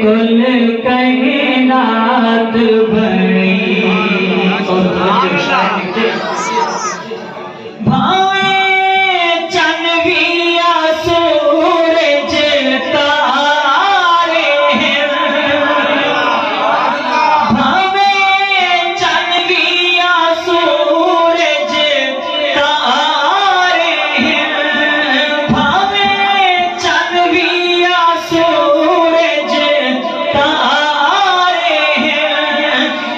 کل کائنات بنی بھاوے چنویا سورج تارے بھاوے چنویا سورج تارے بھاوے چنویا سورج تارے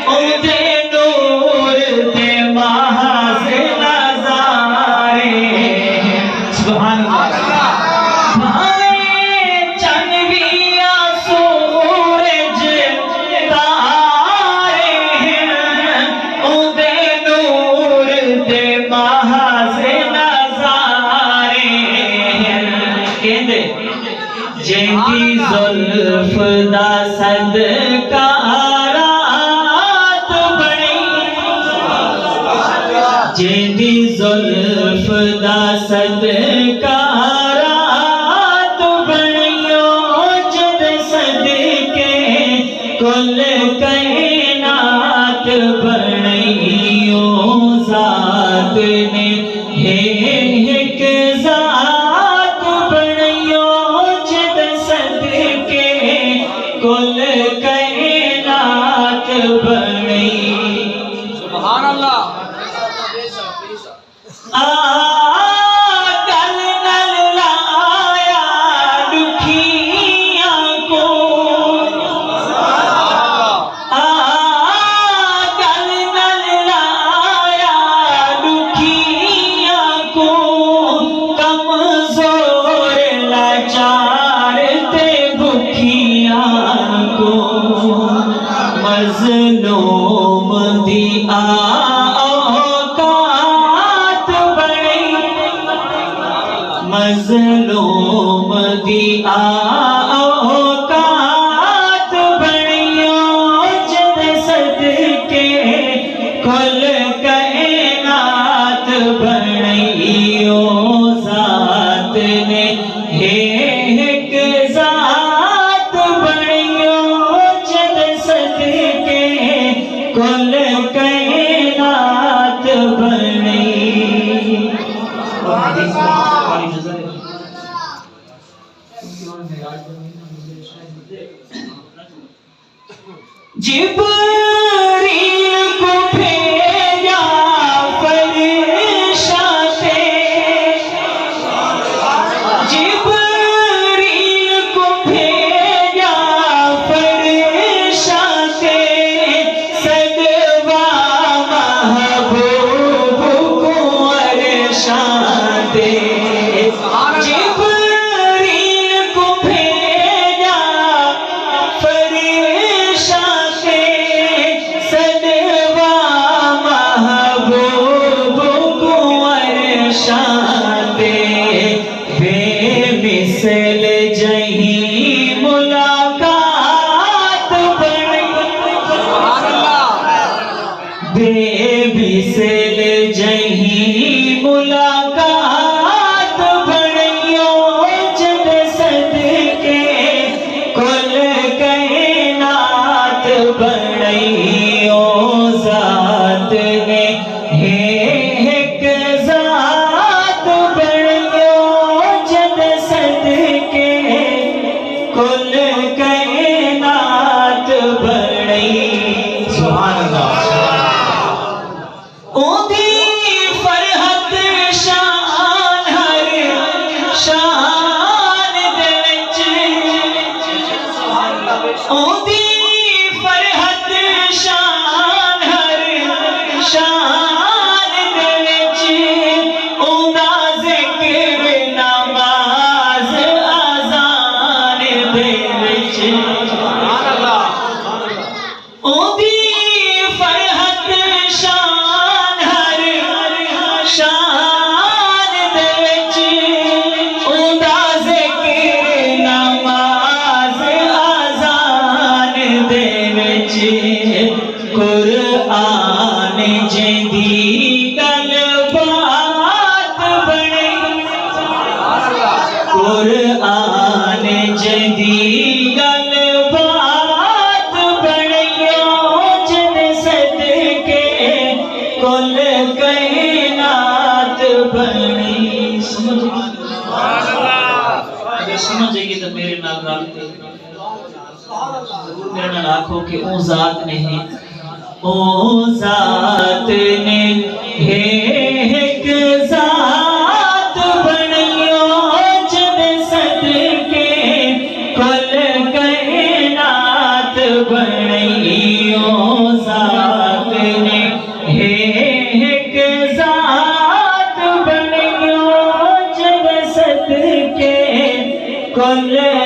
اودے نور دے محض نظارے سبحان اللہ بھاوے چنویا سورج تارے اودے نور دے محض نظارے کہندے جیندی زلف دا صدقہ رات بنی جیندی زلف دا صدقہ رات بنیو جد صدقے کل کائنات بنیو ذات نے ایک ذات بنیو جد صدقے کل کائنات بنی سبحان اللہ کل نل لایا دکھیاں کو کل نل لایا دکھیاں کو کمزور لاچار تے بھکھیاں کو مظلوم دی اوقات بڑی مظلوم دی اوقات بڑیو جد صدقے کل کائنات بڑیو ذات نے ایک ذات بڑیو جد صدقے کل کائنات بنی جبریل کو بھیجا فرشتہ سے جبریل کو بھیجا فرشتہ سے صدوا محبوب کو ارشاد دے جبریل کو بھیجا فرشتہ سے صدوا محبوب کو ارشاد دے بے مثل جہیں ملاقات بڑی بے مثل جہیں ملاقات بڑیو جد صدقے کل کائنات بڑیو ذات نے ایک ذات بڑیو جد صدقے کل کائنات بڑی سبحان اللہ اودی فرحت شان ہر شان دے وچ اودی فرحت شان ہر شان دے وچ اوندا ذکر نماز اذان دے وچ سبحان اللہ اودی فرحت شان ہر شان دے وچ اوندا ذکر نماز اذان نال رل کے میرے نال آکھو کہ او ذات نے ہے او ذات نے ایک ذات بنیو جد صدقے کل کائنات بنیو ذات نے ایک ذات بنیو جد صدقے کل